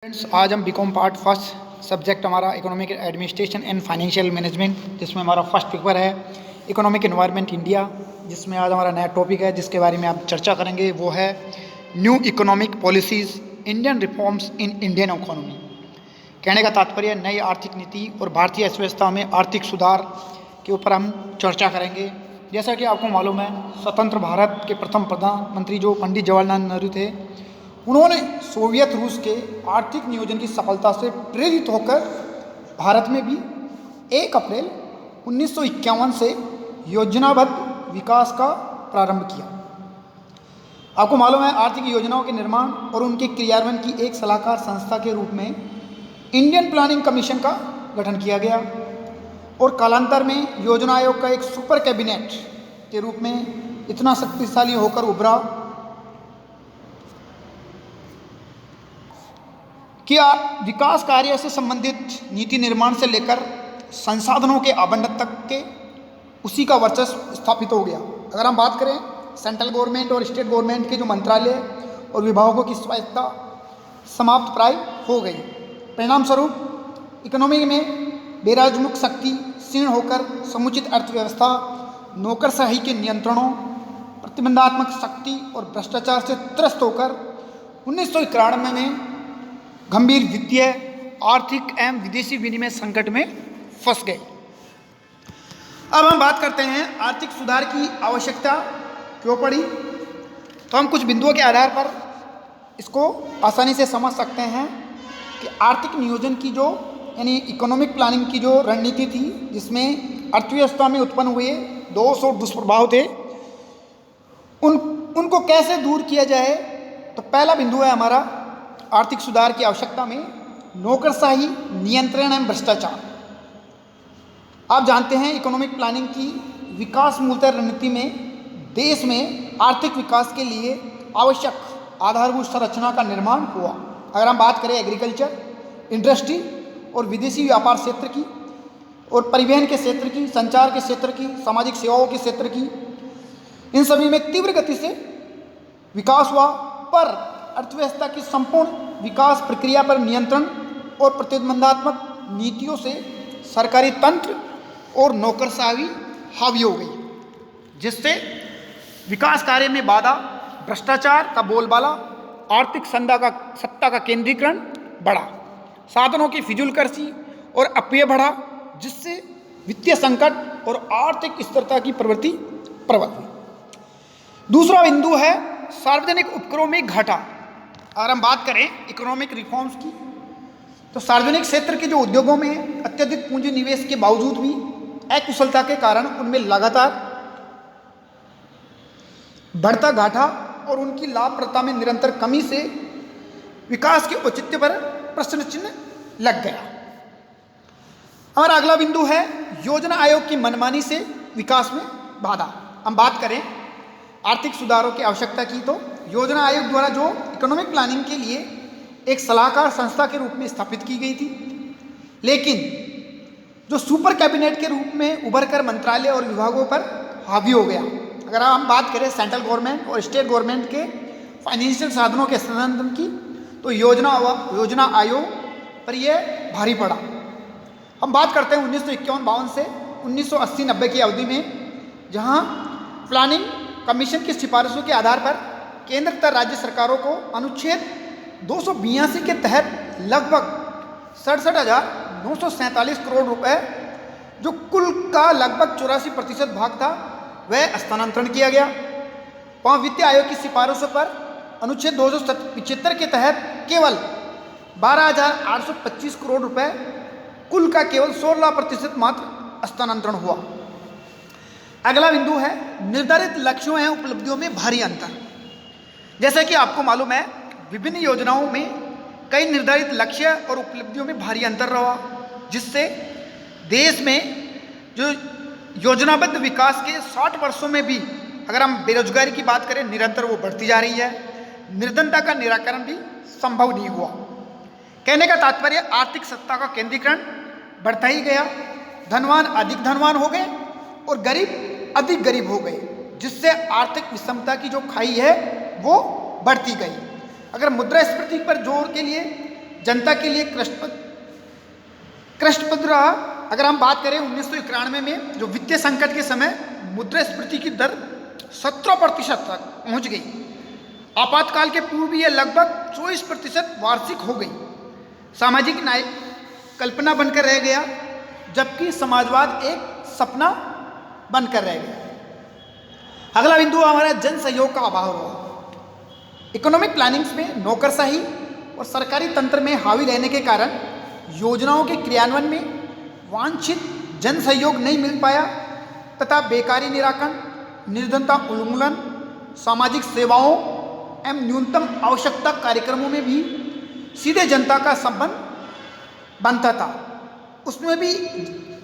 Friends, आज हम BCom part first subject हमारा economic administration and financial management, जिसमें हमारा फर्स्ट पेपर है इकोनॉमिक एनवायरनमेंट इंडिया, जिसमें आज हमारा नया टॉपिक है जिसके बारे में आप चर्चा करेंगे। वो है new economic policies, Indian reforms in Indian economy. कहने का तात्पर्य नई आर्थिक नीति और भारतीय अर्थव्यवस्था में आर्थिक सुधार के ऊपर हम चर्चा करेंगे। जैसा कि आपको मालूम है, स्वतंत्र भारत के प्रथम प्रधानमंत्री जो पंडित जवाहरलाल नेहरू थे, उन्होंने सोवियत रूस के आर्थिक नियोजन की सफलता से प्रेरित होकर भारत में भी 1 अप्रैल 1951 से योजनाबद्ध विकास का प्रारंभ किया। आपको मालूम है, आर्थिक योजनाओं के निर्माण और उनके क्रियान्वयन की एक सलाहकार संस्था के रूप में इंडियन प्लानिंग कमीशन का गठन किया गया और कालांतर में योजना आयोग का एक सुपर कैबिनेट के रूप में इतना शक्तिशाली होकर उभरा कि विकास कार्य से संबंधित नीति निर्माण से लेकर संसाधनों के आवंटन तक के उसी का वर्चस्व स्थापित हो गया। अगर हम बात करें, सेंट्रल गवर्नमेंट और स्टेट गवर्नमेंट के जो मंत्रालय और विभागों की स्वायत्तता समाप्त प्राय हो गई। परिणाम स्वरूप इकोनॉमी में बेराजमुख शक्ति क्षीण होकर समुचित अर्थव्यवस्था, नौकरशाही के नियंत्रणों, प्रतिबंधात्मक शक्ति और भ्रष्टाचार से त्रस्त होकर 1991 में गंभीर वित्तीय, आर्थिक एवं विदेशी विनिमय संकट में फंस गए। अब हम बात करते हैं आर्थिक सुधार की आवश्यकता क्यों पड़ी। तो हम कुछ बिंदुओं के आधार पर इसको आसानी से समझ सकते हैं कि आर्थिक नियोजन की जो यानी इकोनॉमिक प्लानिंग की जो रणनीति थी, जिसमें अर्थव्यवस्था में उत्पन्न हुए दोष और दुष्प्रभाव थे, उनको कैसे दूर किया जाए। तो पहला बिंदु है हमारा आर्थिक सुधार की आवश्यकता में नौकरशाही, नियंत्रण एवं भ्रष्टाचार। आप जानते हैं, इकोनॉमिक प्लानिंग की विकास मूलतः रणनीति में देश में आर्थिक विकास के लिए आवश्यक आधारभूत संरचना का निर्माण हुआ। अगर हम बात करें एग्रीकल्चर, इंडस्ट्री और विदेशी व्यापार क्षेत्र की और परिवहन के क्षेत्र की, संचार के क्षेत्र की, सामाजिक सेवाओं के क्षेत्र की, इन सभी में तीव्र गति से विकास हुआ। पर अर्थव्यवस्था की संपूर्ण विकास प्रक्रिया पर नियंत्रण और प्रतिबंधात्मक नीतियों से सरकारी तंत्र और नौकरशाही हावी हो गई, जिससे विकास कार्य में बाधा, भ्रष्टाचार का बोलबाला, आर्थिक सत्ता का केंद्रीकरण बढ़ा, साधनों की फिजूलखर्ची और अपव्यय बढ़ा, जिससे वित्तीय संकट और आर्थिक स्थिरता की प्रवृत्ति प्रबल हुई। दूसरा बिंदु है सार्वजनिक उपक्रमों में घाटा। अगर हम बात करें इकोनॉमिक रिफॉर्म्स की, तो सार्वजनिक क्षेत्र के जो उद्योगों में अत्यधिक पूंजी निवेश के बावजूद भी अकुशलता के कारण उनमें लगातार बढ़ता घाटा और उनकी लाभप्रदता में निरंतर कमी से विकास के औचित्य पर प्रश्न चिन्ह लग गया। और अगला बिंदु है योजना आयोग की मनमानी से विकास में बाधा। हम बात करें आर्थिक सुधारों की आवश्यकता की, तो योजना आयोग द्वारा जो इकोनॉमिक प्लानिंग के लिए एक सलाहकार संस्था के रूप में स्थापित की गई थी, लेकिन जो सुपर कैबिनेट के रूप में उभर कर मंत्रालय और विभागों पर हावी हो गया। अगर हम बात करें सेंट्रल गवर्नमेंट और स्टेट गवर्नमेंट के फाइनेंशियल साधनों के संबंध की, तो योजना आयोग पर यह भारी पड़ा। हम बात करते हैं 1951-52 से 1980-90 की अवधि में, जहां प्लानिंग कमीशन की सिफारिशों के आधार पर केंद्र तथा राज्य सरकारों को अनुच्छेद 282 के तहत लगभग 67,947 करोड़ रुपए, जो कुल का लगभग 84% भाग था, वह हस्तांतरण किया गया। वहाँ वित्त आयोग की सिफारिशों पर अनुच्छेद 275 के तहत केवल 12,825 करोड़ रुपए, कुल का केवल 16% मात्र हस्तांतरण हुआ। अगला बिंदु है निर्धारित लक्ष्यों एवं उपलब्धियों में भारी अंतर। जैसा कि आपको मालूम है, विभिन्न योजनाओं में कई निर्धारित लक्ष्य और उपलब्धियों में भारी अंतर रहा, जिससे देश में जो योजनाबद्ध विकास के 60 वर्षों में भी अगर हम बेरोजगारी की बात करें, निरंतर वो बढ़ती जा रही है। निर्धनता का निराकरण भी संभव नहीं हुआ। कहने का तात्पर्य आर्थिक सत्ता का केंद्रीकरण बढ़ता ही गया, धनवान अधिक धनवान हो गए और गरीब अधिक गरीब हो गए, जिससे आर्थिक विषमता की जो खाई है वो बढ़ती गई। अगर मुद्रास्फीति पर जोर के लिए जनता के लिए कष्टप्रद रहा। अगर हम बात करें 1991 में जो वित्तीय संकट के समय मुद्रास्फीति की दर 17% तक पहुंच गई। आपातकाल के पूर्व यह लगभग 24% वार्षिक हो गई। सामाजिक न्याय कल्पना बनकर रह गया, जबकि समाजवाद एक सपना बनकर रह गया। अगला बिंदु हमारा जन सहयोग का अभाव रहा। इकोनॉमिक प्लानिंग्स में नौकरशाही और सरकारी तंत्र में हावी रहने के कारण योजनाओं के क्रियान्वयन में वांछित जन सहयोग नहीं मिल पाया तथा बेकारी निराकरण, निर्धनता उन्मूलन, सामाजिक सेवाओं एवं न्यूनतम आवश्यकता कार्यक्रमों में भी सीधे जनता का संबंध बनता था, उसमें भी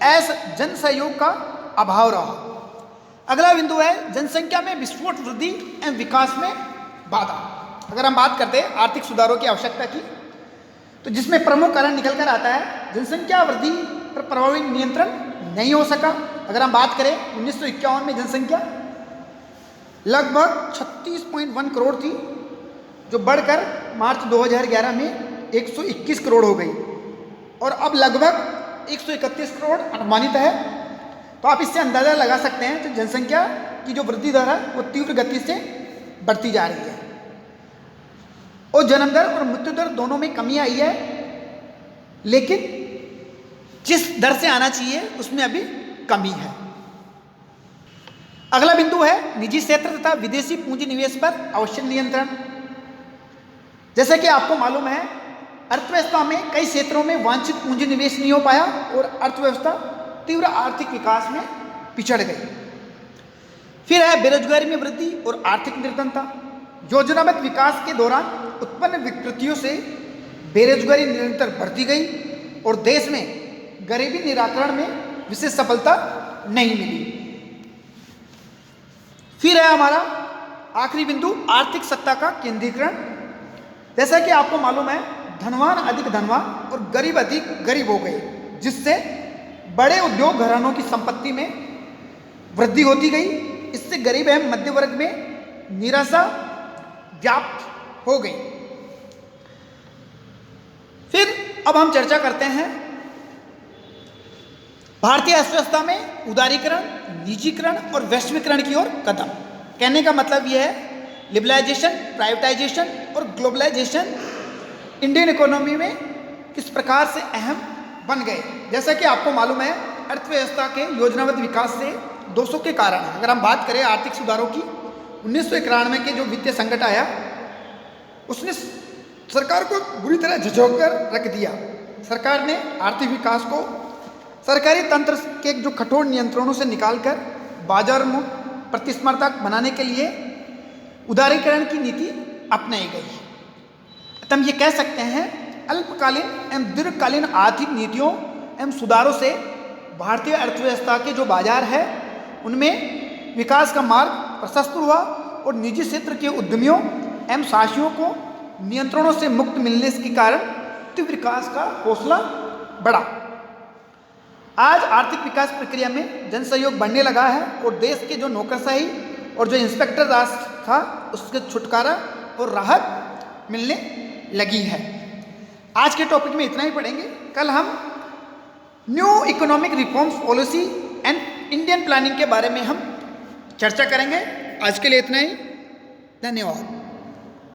ऐसा जन सहयोग का अभाव रहा। अगला बिंदु है जनसंख्या में विस्फोट वृद्धि एवं विकास में बाधा। अगर हम बात करते हैं आर्थिक सुधारों की आवश्यकता की, तो जिसमें प्रमुख कारण निकल कर आता है जनसंख्या वृद्धि पर प्रभावी नियंत्रण नहीं हो सका। अगर हम बात करें 1951 में जनसंख्या लगभग 36.1 करोड़ थी, जो बढ़कर मार्च 2011 में 121 करोड़ हो गई और अब लगभग 131 करोड़ अनुमानित है। तो आप इससे अंदाज़ा लगा सकते हैं तो जनसंख्या की जो वृद्धि दर है वो तीव्र गति से बढ़ती जा रही है और जन्म दर और मृत्यु दर दोनों में कमी आई है, लेकिन जिस दर से आना चाहिए उसमें अभी कमी है। अगला बिंदु है निजी क्षेत्र तथा विदेशी पूंजी निवेश पर आवश्यक नियंत्रण। जैसे कि आपको मालूम है अर्थव्यवस्था में कई क्षेत्रों में वांछित पूंजी निवेश नहीं हो पाया और अर्थव्यवस्था तीव्र आर्थिक विकास में पिछड़ गई। फिर है बेरोजगारी में वृद्धि और आर्थिक निर्धनता। योजनाबद्ध विकास के दौरान उत्पन्न विकृतियों से बेरोजगारी निरंतर बढ़ती गई और देश में गरीबी निराकरण में विशेष सफलता नहीं मिली। फिर है हमारा आखिरी बिंदु आर्थिक सत्ता का केंद्रीकरण। जैसा कि आपको मालूम है धनवान अधिक धनवान और गरीब अधिक गरीब हो गए, जिससे बड़े उद्योग घरानों की संपत्ति में वृद्धि होती गई। इससे गरीब एवं मध्य वर्ग में निराशा व्याप्त हो गई। फिर अब हम चर्चा करते हैं भारतीय अर्थव्यवस्था में उदारीकरण, निजीकरण और वैश्वीकरण की ओर कदम। कहने का मतलब यह है लिबरलाइजेशन, प्राइवेटाइजेशन और ग्लोबलाइजेशन इंडियन इकोनॉमी में किस प्रकार से अहम बन गए। जैसा कि आपको मालूम है अर्थव्यवस्था के योजनाबद्ध विकास से दोषों के कारण, अगर हम बात करें आर्थिक सुधारों की, 1991 के जो वित्तीय संकट आया उसने सरकार को बुरी तरह झिझोक कर रख दिया। सरकार ने आर्थिक विकास को सरकारी तंत्र के जो कठोर नियंत्रणों से निकालकर बाजार में प्रतिस्पर्धा बनाने के लिए उदारीकरण की नीति अपनाई गई। तो हम ये कह सकते हैं अल्पकालीन एवं दीर्घकालीन आर्थिक नीतियों एवं सुधारों से भारतीय अर्थव्यवस्था के जो बाजार है उनमें विकास का मार्ग प्रशस्त हुआ और निजी क्षेत्र के उद्यमियों एवं साहसियों को नियंत्रणों से मुक्त मिलने के कारण तीव्र विकास का हौसला बढ़ा। आज आर्थिक विकास प्रक्रिया में जन सहयोग बढ़ने लगा है और देश के जो नौकरशाही और जो इंस्पेक्टर राज था उसके छुटकारा और राहत मिलने लगी है। आज के टॉपिक में इतना ही पढ़ेंगे। कल हम new economic reforms policy and Indian planning के बारे में हम चर्चा करेंगे। आज के लिए इतना ही, धन्यवाद।